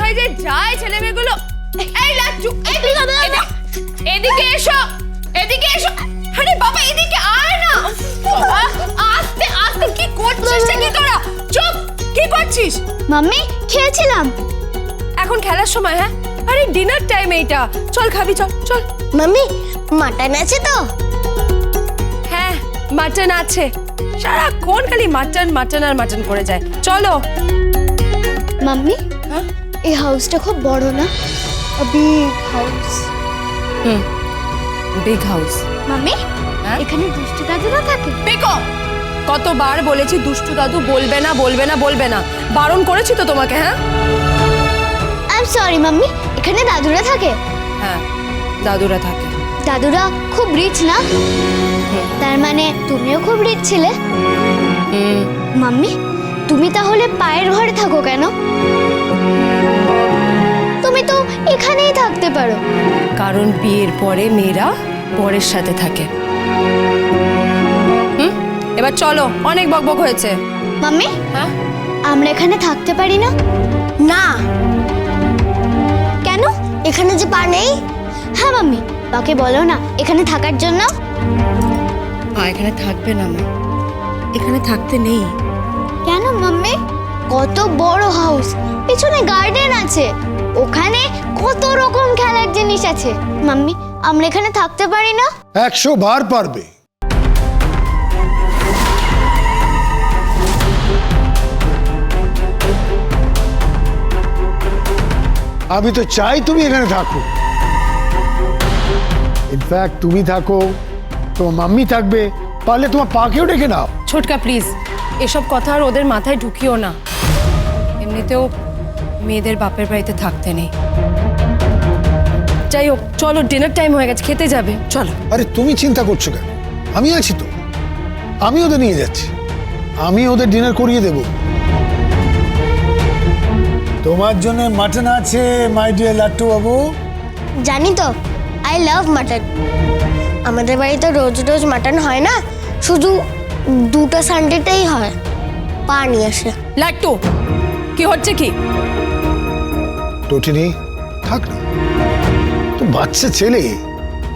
কোথায় যে যায় ছেলে মেয়েগুলো। এই লাচ্চু, এদিকে এসো, এদিকে এসো। আরে বাবা এদিকে আয় না। বাবা আস্তে আস্তে, কি করছিস কি তোরা? চুপ, কি করছিস? মাম্মি খেয়েছিলাম। এখন খেলার সময়? হ্যাঁ, আরে ডিনার টাইম এইটা। চল খাবি, চল চল। মাম্মি মাটন আছে তো? হ্যাঁ মাটন আছে, সারাক্ষণ খালি মাটন মাটন আর মাটন করে যায়। চলো। মাম্মি হ্যাঁ এই হাউসটা খুব বড় না? Big house. Big house. Mummy হ্যাঁ? এখানে দুষ্টু দাদুরা থাকে? বেকো, কতবার বলেছি দুষ্টু দাদু বলবে না বলবে না বলবে না, বারণ করেছি তো তোমাকে। হ্যাঁ আই এম সরি মাম্মি, এখানে দাদুরা থাকে? হ্যাঁ দাদুরা থাকে। দাদুরা খুব রিচ না? তার মানে তুমিও খুব রিচ ছিলে? মাম্মি তুমি তাহলে পায়ের ঘরে থাকো কেন? তুমি তো এখানেই থাকতে পারো। কারণ বিয়ের পরে মেয়েরা বরের সাথে থাকে। এবার চলো, অনেক বকবক হয়েছে। মাম্মি হ্যাঁ আমরা এখানে থাকতে পারি না? না। কেন? এখানে যে পা নেই? হ্যাঁ মাম্মি, বাকে বলো না এখানে থাকার জন্য। এখানে থাকবে না মা, এখানে থাকতে নেই। কেন মাম্মি? কত বড় হাউস, পিছনে গার্ডেন আছে, ওখানে কত রকম খেলার জিনিস আছে। মাম্মি আমরা এখানে থাকতে পারি না? 100 বার পারবে। আমি তো চাই তুমি এখানে থাকো। ইনফ্যাক্ট তুমি থাকো, তোমার মাম্মি থাকবে, পারলে তোমার পাকেও ডেকে নাও। ছোটকা প্লিজ, এসব কথা আর ওদের মাথায় ঢুকিও না। এমনিতেও মেয়েদের বাপের বাড়িতে থাকতে নেই। যাই হোক চলো, ডিনার টাইম হয়ে গেছে, খেতে যাবে, চলো। আরে তুমি চিন্তা করছো কেন? আমি আছি তো, আমি ওদের নিয়ে যাচ্ছি, আমি ওদের ডিনার করিয়ে দেব। তোমার জন্য মাটন আছে মাই ডিয়ার লাট্টু বাবু। জানি তো, আই লাভ মাটন। আমাদের বাড়িতে রোজ রোজ মাটন হয় না, শুধু দুটো সানডেতেই হয়। পা নিয়ে আসে। লাট্টু, কি হচ্ছে কি? টোটিনি থাক না, তো বাচ্চা ছেলে,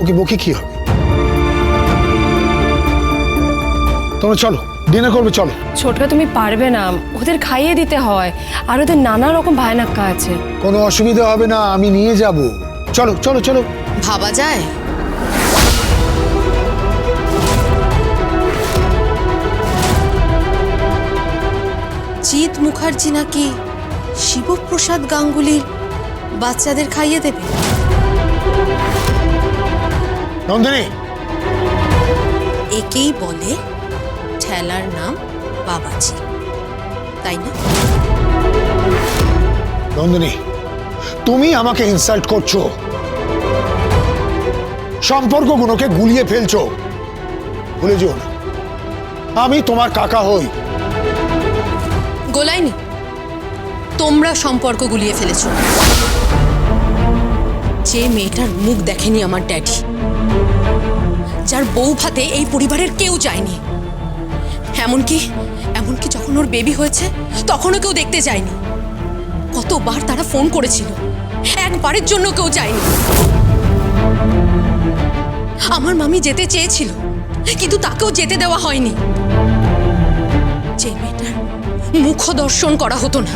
ওকে বকে কি হবে? তোমরা চলো, ডিনার করবে, চলো। ছোটকা তুমি পারবে না, ওদের খাইয়ে দিতে হয়, আর ওদের নানা রকম ভয়ানক্কা আছে। কোনো অসুবিধা হবে না, আমি নিয়ে যাব। চলো চলো চলো। ভাবা যায়? জিৎ মুখার্জি নাকি শিবপ্রসাদ গাঙ্গুলির বাচ্চাদের খাইয়ে দেবে? নন্দিনী, একেই বলে ঠেলার নাম বাবাজি, তাই না? নন্দিনী, তুমি আমাকে ইনসাল্ট করছো, সম্পর্কগুলোকে গুলিয়ে ফেলছো। ভুলে যেও না, আমি তোমার কাকা হই। গোলাইনি, তোমরা সম্পর্ক গুলিয়ে ফেলেছো। যে মেয়েটার মুখ দেখেনি আমার ড্যাডি, যার বউ ভাতে এই পরিবারের কেউ যায়নি, এমনকি এমনকি যখন ওর বেবি হয়েছে তখনও কেউ দেখতে যায়নি। কতবার তারা ফোন করেছিল, একবারের জন্য কেউ যায়নি। আমার মামি যেতে চেয়েছিল, কিন্তু তাকেও যেতে দেওয়া হয়নি। যে মেয়েটার মুখ দর্শন করা হতো না,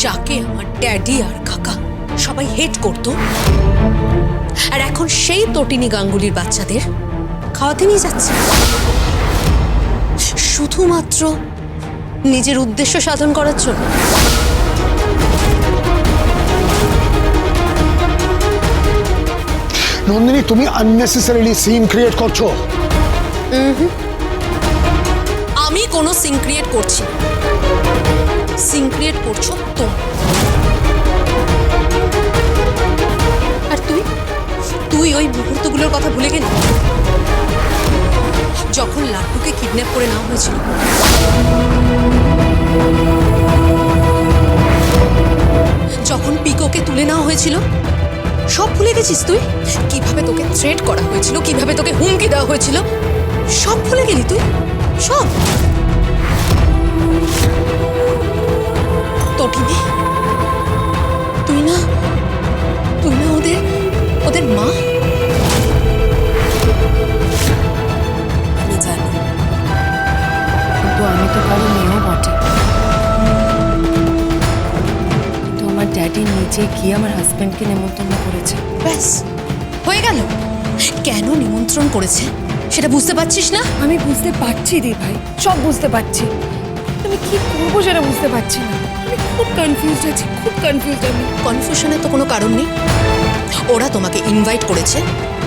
যাকে আমার ড্যাডি আর কাকা সবাই হেট করত, আর এখন সেই তটিনী গাঙ্গুলির বাচ্চাদের খাওয়াতে নিয়ে যাচ্ছে শুধুমাত্র নিজের উদ্দেশ্য সাধন করার জন্য। নন্দিনী, তুমি আননেসেসারিলি সিন ক্রিয়েট করছো। আমি কোনো সিন ক্রিয়েট করছি, সিন ক্রিয়েট করছো তো। আর তুই ওই মুহূর্তগুলোর কথা ভুলে গেলি যখন লাট্টুকে কিডন্যাপ করে নেওয়া হয়েছিল। যখন পিকোকে তুলে নেওয়া হয়েছিল, সব ভুলে গেছিস তুই? কিভাবে তোকে থ্রেট করা হয়েছিল, কিভাবে তোকে হুমকি দেওয়া হয়েছিল, সব ভুলে গেলি তুই? সব? তোর নিজে গিয়ে আমার হাজব্যান্ডকে নেমন্তন্ন করেছে। ব্যাস হয়ে গেল। কেন নিমন্ত্রণ করেছে সেটা বুঝতে পারছিস না? আমি বুঝতে পারছি দি ভাই, সব বুঝতে পারছি। আমি কি করবো সেটা বুঝতে পারছি না। আমি খুব কনফিউজড আছি, খুব কনফিউজড আমি। কনফিউশনের তো কোনো কারণ নেই। ওরা তোমাকে ইনভাইট করেছে,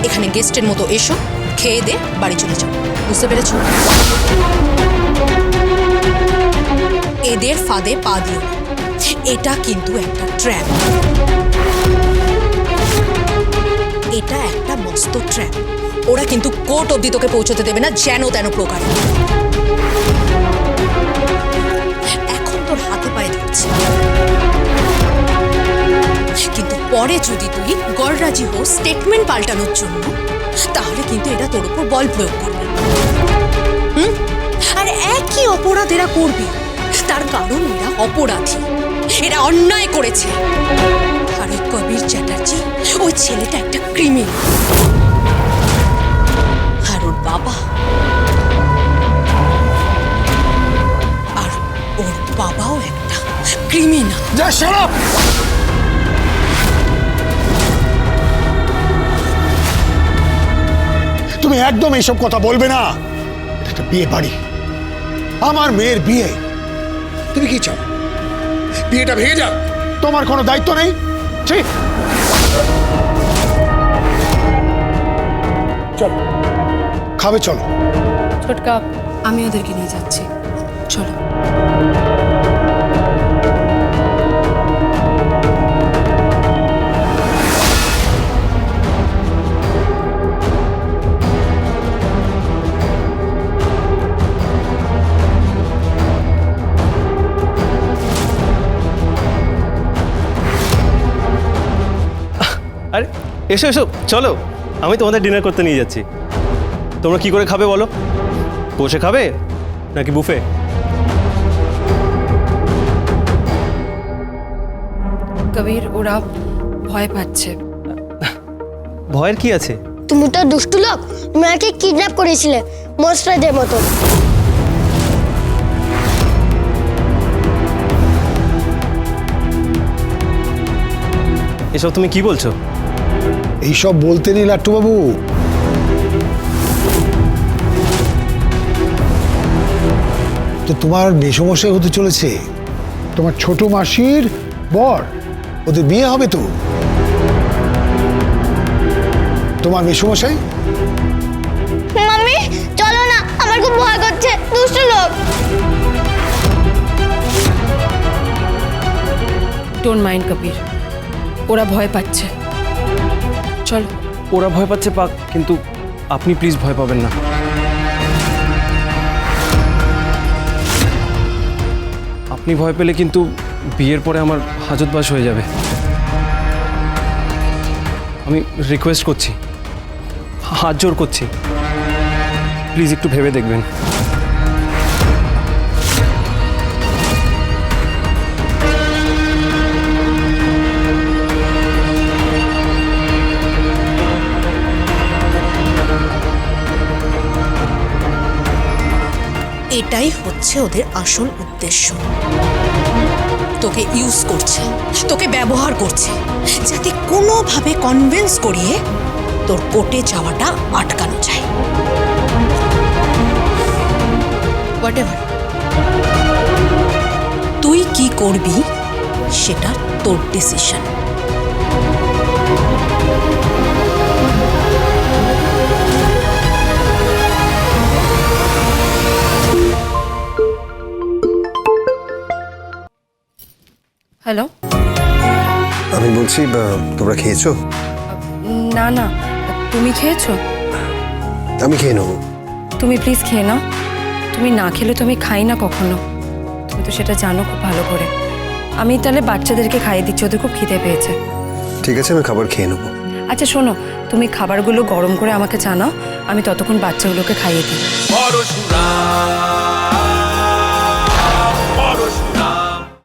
এখানে গেস্টের মতো এসো, খেয়ে দে বাড়ি চলে যাও। বুঝতে পেরেছ? এদের ফাঁদে পা দিও না। এটা কিন্তু একটা ট্র্যাপ। এটা একটা মস্ত ট্র্যাপ। ওরা কিন্তু কোর্ট অবধি তোকে পৌঁছতে দেবে না যেন তেন প্রকারে। এখন তোর হাতে পায়ে ধরছে, কিন্তু পরে যদি তুই গড়রাজি হো স্টেটমেন্ট পাল্টানোর জন্য, তাহলে কিন্তু এরা তোর উপর বল প্রয়োগ করবে। আর একই অপরাধ এরা করবে, তার কারণ এরা অপরাধী, এরা অন্যায় করেছে। আর ওই কবির চ্যাটার্জি, ওই ছেলেটা একটা ক্রিমিনাল। আর ওর বাবা, আর ওর বাবাও একটা ক্রিমিনাল। যা শাট আপ! তুমি একদম এইসব কথা বলবে না। এটা একটা বিয়ে বাড়ি, আমার মেয়ের বিয়ে। তুমি কি চাও বিয়েটা ভেঙে যাক? তোমার কোনো দায়িত্ব নেই? ঠিক, চলো খাবে, চলো। ছোটকা, আমি ওদেরকে নিয়ে যাচ্ছি, চলো। আরে এসো এসো, চলো, আমি তোমাদের ডিনার করতে নিয়ে যাচ্ছি। তোমরা কি করে খাবে বলো? বসে খাবে নাকি বুফে? কবির, ওরা ভয় পাচ্ছে। ভয়ের কি আছে? তুমি তো দুষ্টু লোক, তুমি আমাকে কিডন্যাপ করেছিলে মনস্টারদের মতো। এসব তুমি কি বলছো? এইসব বলতে নেই লাট্টু বাবু। তো তোমার মেসমশাই হতে চলেছে, তোমার ছোট মাসির বর, ওদের বিয়ে হবে তো। তোমার মেসমশাই। মাম্মি চলো না, আমার খুব ভয় করছে, দুষ্টু লোক। ডোন্ট মাইন্ড কবির, ওরা ভয় পাচ্ছে, চলো। ওরা ভয় পাচ্ছে পাক, কিন্তু আপনি প্লিজ ভয় পাবেন না। আপনি ভয় পেলে কিন্তু বিয়ের পরে আমার হাজতবাস হয়ে যাবে। আমি রিকোয়েস্ট করছি, হাত জোর করছি, প্লিজ একটু ভেবে দেখবেন। এটাই হচ্ছে ওদের আসল উদ্দেশ্য। তোকে ইউজ করছে, তোকে ব্যবহার করছে, যাতে কোনোভাবে কনভিন্স করিয়ে তোর কোর্টে যাওয়াটা আটকানো যায়। হোয়াটএভার, তুই কি করবি সেটা তোর ডিসিশন। হ্যালো। আমি বলছি তোমরা খেয়েছো? না না, তুমি খেয়েছো? আমি খেয়ে নেবো। তুমি প্লিজ খেয়ে নাও। তুমি না খেলে তো আমি খাই না কখনো, তুমি তো সেটা জানো খুব ভালো করে। আমি তাহলে বাচ্চাদেরকে খাইয়ে দিচ্ছি, ওদের খুব খিদে পেয়েছে। ঠিক আছে, আমি খাবার খেয়ে নেবো। আচ্ছা শোনো, তুমি খাবারগুলো গরম করে আমাকে জানাও, আমি ততক্ষণ বাচ্চাগুলোকে খাইয়ে দিই।